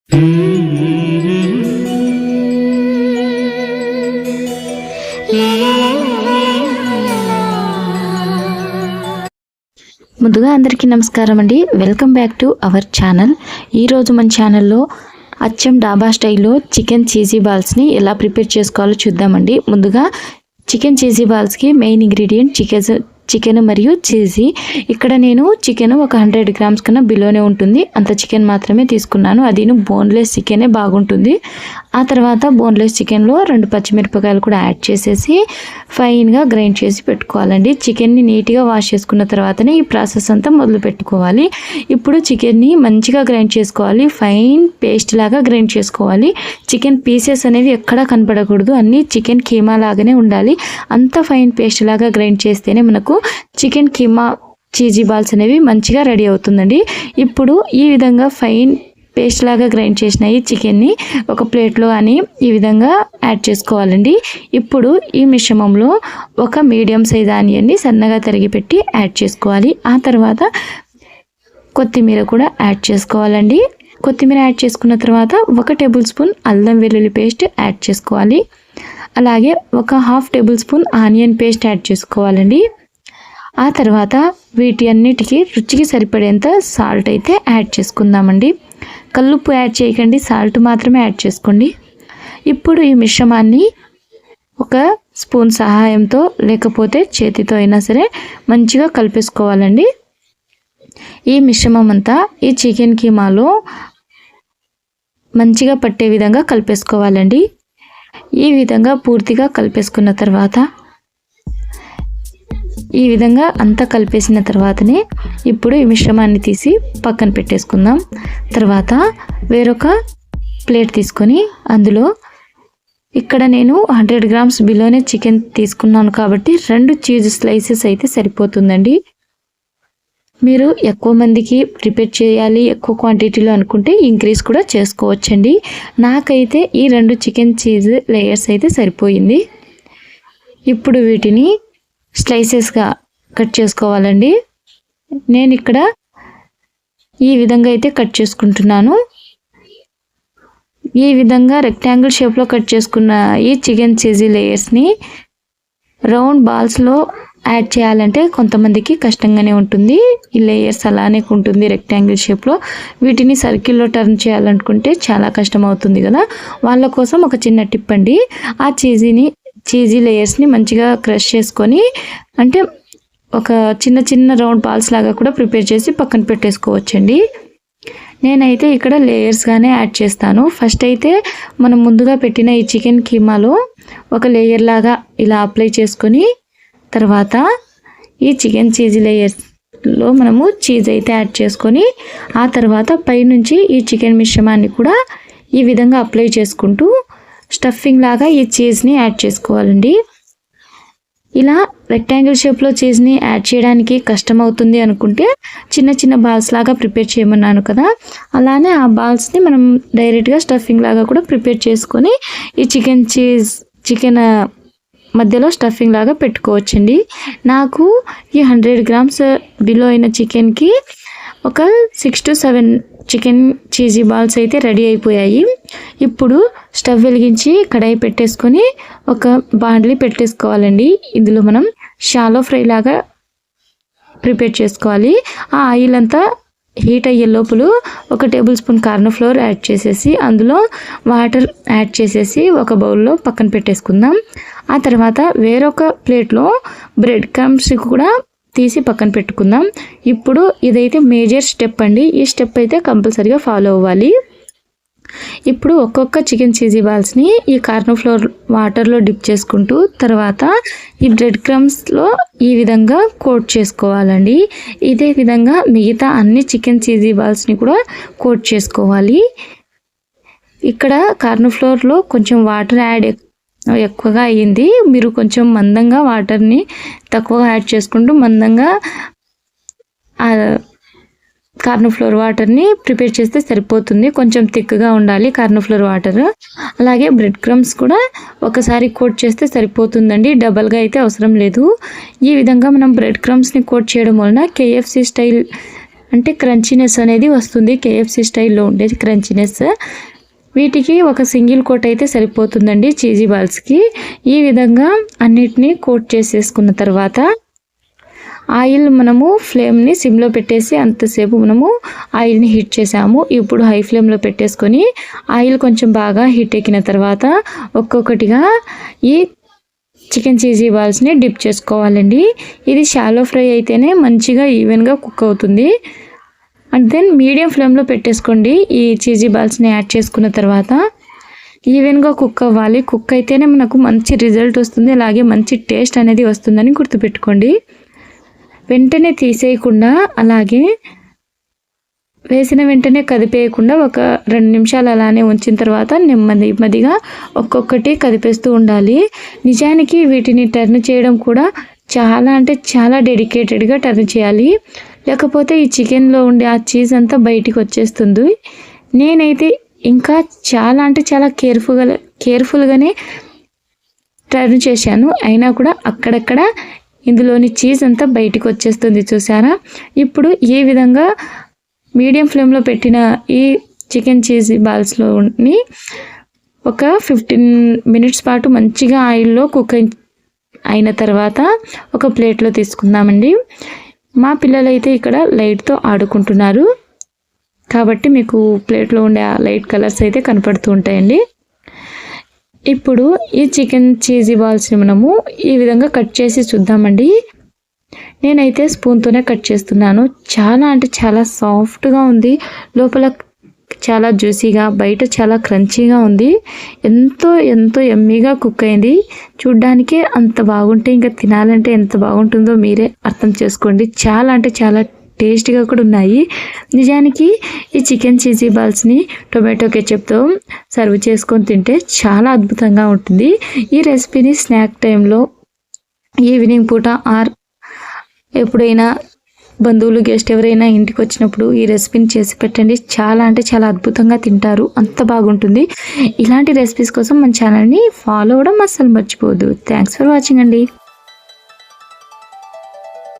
ముందుగా అందరికీ నమస్కారం అండి. Welcome back to our channel. ఈరోజు మన ఛానల్లో అచ్చం డాబా స్టైల్లో చికెన్ చీజీ బాల్స్ని ఎలా ప్రిపేర్ చేసుకోవాలో చూద్దామండి. ముందుగా చికెన్ చీజీ బాల్స్కి మెయిన్ ఇంగ్రీడియంట్ చికెన్ మరియు చీజీ. ఇక్కడ నేను చికెన్ ఒక 100 గ్రామ్స్ కన్నా బిలోనే ఉంటుంది, అంత చికెన్ మాత్రమే తీసుకున్నాను. అది బోన్లెస్ చికెనే బాగుంటుంది. ఆ తర్వాత బోన్లెస్ చికెన్లో 2 పచ్చిమిరపకాయలు కూడా యాడ్ చేసేసి ఫైన్గా గ్రైండ్ చేసి పెట్టుకోవాలండి. చికెన్ని నీట్గా వాష్ చేసుకున్న తర్వాతనే ఈ ప్రాసెస్ అంతా మొదలు పెట్టుకోవాలి. ఇప్పుడు చికెన్ని మంచిగా గ్రైండ్ చేసుకోవాలి, ఫైన్ పేస్ట్ లాగా గ్రైండ్ చేసుకోవాలి. చికెన్ పీసెస్ అనేవి ఎక్కడా కనపడకూడదు, అన్నీ చికెన్ కీమా లాగానే ఉండాలి. అంత ఫైన్ పేస్ట్ లాగా గ్రైండ్ చేస్తేనే మనకు చికెన్ కీమా చీజీ బాల్స్ అనేవి మంచిగా రెడీ అవుతుందండి. ఇప్పుడు ఈ విధంగా ఫైన్ పేస్ట్ లాగా గ్రైండ్ చేసిన ఈ చికెన్ని ఒక ప్లేట్లో కానీ ఈ విధంగా యాడ్ చేసుకోవాలండి. ఇప్పుడు ఈ మిశ్రమంలో ఒక మీడియం సైజ్ ఆనియన్ని సన్నగా తరిగి పెట్టి యాడ్ చేసుకోవాలి. ఆ తర్వాత కొత్తిమీర కూడా యాడ్ చేసుకోవాలండి. కొత్తిమీర యాడ్ చేసుకున్న తర్వాత 1 టేబుల్ స్పూన్ అల్లం వెల్లుల్లి పేస్ట్ యాడ్ చేసుకోవాలి. అలాగే ఒక 1/2 tablespoon onion paste add చేసుకోవాలండి. ఆ తర్వాత వీటి అన్నిటికీ రుచికి సరిపడేంత సాల్ట్ అయితే యాడ్ చేసుకుందామండి. కల్లుప్పు యాడ్ చేయకండి, సాల్ట్ మాత్రమే యాడ్ చేసుకోండి. ఇప్పుడు ఈ మిశ్రమాన్ని ఒక స్పూన్ సహాయంతో లేకపోతే చేతితో అయినా సరే మంచిగా కలిపేసుకోవాలండి. ఈ మిశ్రమం అంతా ఈ చికెన్ కీమాలో మంచిగా పట్టే విధంగా కలిపేసుకోవాలండి. ఈ విధంగా పూర్తిగా కలిపేసుకున్న తర్వాత ఈ విధంగా అంతా కలిపేసిన తర్వాతనే ఇప్పుడు ఈ మిశ్రమాన్ని తీసి పక్కన పెట్టేసుకుందాం. తర్వాత వేరొక ప్లేట్ తీసుకొని అందులో ఇక్కడ నేను 100 గ్రామ్స్ బిలోనే చికెన్ తీసుకున్నాను కాబట్టి 2 చీజ్ స్లైసెస్ అయితే సరిపోతుందండి. మీరు ఎక్కువ మందికి ప్రిపేర్ చేయాలి, ఎక్కువ క్వాంటిటీలో అనుకుంటే ఇంక్రీజ్ కూడా చేసుకోవచ్చండి. నాకైతే ఈ 2 చికెన్ చీజ్ లేయర్స్ అయితే సరిపోయింది. ఇప్పుడు వీటిని స్లైసెస్గా కట్ చేసుకోవాలండి. నేను ఇక్కడ ఈ విధంగా అయితే కట్ చేసుకుంటున్నాను. ఈ విధంగా రెక్టాంగిల్ షేప్లో కట్ చేసుకున్న ఈ చికెన్ చీజీ లేయర్స్ని రౌండ్ బాల్స్లో యాడ్ చేయాలంటే కొంతమందికి కష్టంగానే ఉంటుంది. ఈ లేయర్స్ అలానే ఉంటుంది రెక్టాంగిల్ షేప్లో. వీటిని సర్కిల్లో టర్న్ చేయాలనుకుంటే చాలా కష్టం అవుతుంది కదా, వాళ్ళ కోసం ఒక చిన్న టిప్ అండి. ఆ చీజీ లేయర్స్ని మంచిగా క్రష్ చేసుకొని అంటే ఒక చిన్న రౌండ్ బాల్స్ లాగా కూడా ప్రిపేర్ చేసి పక్కన పెట్టేసుకోవచ్చండి. నేనైతే ఇక్కడ లేయర్స్గానే యాడ్ చేస్తాను. ఫస్ట్ అయితే మనం ముందుగా పెట్టిన ఈ చికెన్ కీమాలో ఒక లేయర్ లాగా ఇలా అప్లై చేసుకొని తర్వాత ఈ చికెన్ చీజీ లేయర్స్లో మనము చీజ్ అయితే యాడ్ చేసుకొని ఆ తర్వాత పైనుంచి ఈ చికెన్ మిశ్రమాన్ని కూడా ఈ విధంగా అప్లై చేసుకుంటూ స్టఫింగ్ లాగా ఈ చీజ్ని యాడ్ చేసుకోవాలండి. ఇలా రెక్టాంగిల్ షేప్లో చీజ్ని యాడ్ చేయడానికి కష్టం అవుతుంది అనుకుంటే చిన్న బాల్స్ లాగా ప్రిపేర్ చేయమన్నాను కదా, అలానే ఆ బాల్స్ని మనం డైరెక్ట్గా స్టఫింగ్ లాగా కూడా ప్రిపేర్ చేసుకొని ఈ చికెన్ మధ్యలో స్టఫింగ్ లాగా పెట్టుకోవచ్చండి. నాకు ఈ 100 గ్రామ్స్ బిలో అయిన చికెన్కి ఒక 6 to 7 చికెన్ చీజీ బాల్స్ అయితే రెడీ అయిపోయాయి. ఇప్పుడు స్టవ్ వెలిగించి కడాయి పెట్టేసుకొని ఒక బాండ్లీ పెట్టేసుకోవాలండి. ఇందులో మనం షాలో ఫ్రై లాగా ప్రిపేర్ చేసుకోవాలి. ఆ ఆయిల్ అంతా హీట్ అయ్యే లోపల 1 table spoon corn flour add చేసేసి అందులో వాటర్ యాడ్ చేసేసి ఒక బౌల్లో పక్కన పెట్టేసుకుందాం. ఆ తర్వాత వేరొక ప్లేట్లో బ్రెడ్ క్రమ్స్ కూడా తీసి పక్కన పెట్టుకుందాం. ఇప్పుడు ఇదైతే మేజర్ స్టెప్ అండి, ఈ స్టెప్ అయితే కంపల్సరీగా ఫాలో అవ్వాలి. ఇప్పుడు ఒక్కొక్క చికెన్ చీజీ బాల్స్ని ఈ కార్న్ ఫ్లోర్ వాటర్లో డిప్ చేసుకుంటూ తర్వాత ఈ బ్రెడ్ క్రమ్స్లో ఈ విధంగా కోట్ చేసుకోవాలండి. ఇదే విధంగా మిగతా అన్ని చికెన్ చీజీ బాల్స్ని కూడా కోట్ చేసుకోవాలి. ఇక్కడ కార్న్ ఫ్లోర్లో కొంచెం వాటర్ యాడ్ ఎక్కువగా అయ్యింది, మీరు కొంచెం మందంగా వాటర్ని తక్కువగా యాడ్ చేసుకుంటూ మందంగా కార్న్ ఫ్లోర్ వాటర్ని ప్రిపేర్ చేస్తే సరిపోతుంది. కొంచెం థిక్గా ఉండాలి కార్న్ ఫ్లోర్ వాటర్. అలాగే బ్రెడ్ క్రమ్స్ కూడా ఒకసారి కోట్ చేస్తే సరిపోతుందండి, డబల్గా అయితే అవసరం లేదు. ఈ విధంగా మనం బ్రెడ్ క్రమ్స్ని కోట్ చేయడం వలన KFC స్టైల్ అంటే క్రంచీనెస్ అనేది వస్తుంది, కేఎఫ్సి స్టైల్లో ఉండేది క్రంచీనెస్. వీటికి ఒక సింగిల్ కోట్ అయితే సరిపోతుందండి చీజీ బాల్స్కి. ఈ విధంగా అన్నిటినీ కోట్ చేసేసుకున్న తర్వాత ఆయిల్ మనము ఫ్లేమ్ని సిమ్లో పెట్టేసి అంతసేపు మనము ఆయిల్ని హీట్ చేసాము. ఇప్పుడు హై ఫ్లేమ్లో పెట్టేసుకొని ఆయిల్ కొంచెం బాగా హీట్ ఎక్కిన తర్వాత ఒక్కొక్కటిగా ఈ చికెన్ చీజీ బాల్స్ని డిప్ చేసుకోవాలండి. ఇది షాలో ఫ్రై అయితేనే మంచిగా ఈవెన్గా కుక్ అవుతుంది. అండ్ దెన్ మీడియం ఫ్లేమ్లో పెట్టేసుకోండి. ఈ చీజీ బాల్స్ని యాడ్ చేసుకున్న తర్వాత ఈవెన్గా కుక్ అవ్వాలి. కుక్ అయితేనే మనకు మంచి రిజల్ట్ వస్తుంది, అలాగే మంచి టేస్ట్ అనేది వస్తుందని గుర్తుపెట్టుకోండి. వెంటనే తీసేయకుండా అలాగే వేసిన వెంటనే కదిపేయకుండా ఒక 2 నిమిషాలు అలానే ఉంచిన తర్వాత నెమ్మదిగా ఒక్కొక్కటి కదిపేస్తూ ఉండాలి. నిజానికి వీటిని టర్న్ చేయడం కూడా చాలా అంటే చాలా డెడికేటెడ్గా టర్న్ చేయాలి, లేకపోతే ఈ చికెన్లో ఉండే ఆ చీజ్ అంతా బయటికి వచ్చేస్తుంది. నేనైతే ఇంకా చాలా అంటే చాలా కేర్ఫుల్గానే టర్న్ చేశాను, అయినా కూడా అక్కడక్కడ ఇందులోని చీజ్ అంతా బయటికి వచ్చేస్తుంది, చూసారా. ఇప్పుడు ఈ విధంగా మీడియం ఫ్లేమ్లో పెట్టిన ఈ చికెన్ చీజీ బాల్స్లోని ఒక 15 మినిట్స్ పాటు మంచిగా ఆయిల్లో కుక్ అయిన తర్వాత ఒక ప్లేట్లో తీసుకుందామండి. మా పిల్లలైతే ఇక్కడ లైట్తో ఆడుకుంటున్నారు కాబట్టి మీకు ప్లేట్లో ఉండే ఆ లైట్ కలర్స్ అయితే కనపడుతూ ఉంటాయండి. ఇప్పుడు ఈ చికెన్ చీజీ బాల్స్ని మనము ఈ విధంగా కట్ చేసి చూద్దామండి. నేనైతే స్పూన్తోనే కట్ చేస్తున్నాను. చాలా అంటే చాలా సాఫ్ట్గా ఉంది, లోపల చాలా జ్యూసీగా, బయట చాలా క్రంచీగా ఉంది. ఎంతో ఎంతో యమ్మీగా కుక్ అయింది. చూడ్డానికే అంత బాగుంటే ఇంకా తినాలంటే ఎంత బాగుంటుందో మీరే అర్థం చేసుకోండి. చాలా అంటే చాలా టేస్టీగా కూడా ఉన్నాయి. నిజానికి ఈ చికెన్ చీజీ బాల్స్ని టొమాటో కెచప్తో సర్వ్ చేసుకొని తింటే చాలా అద్భుతంగా ఉంటుంది. ఈ రెసిపీని స్నాక్ టైంలో ఈవినింగ్ పూట ఆర్ ఎప్పుడైనా బంధువులు గెస్ట్ ఎవరైనా ఇంటికి వచ్చినప్పుడు ఈ రెసిపీని చేసి పెట్టండి. చాలా అంటే చాలా అద్భుతంగా తింటారు, అంత బాగుంటుంది. ఇలాంటి రెసిపీస్ కోసం మన ఛానల్ని ఫాలో అవ్వడం అస్సలు మర్చిపోవద్దు. థ్యాంక్స్ ఫర్ వాచింగ్ అండి.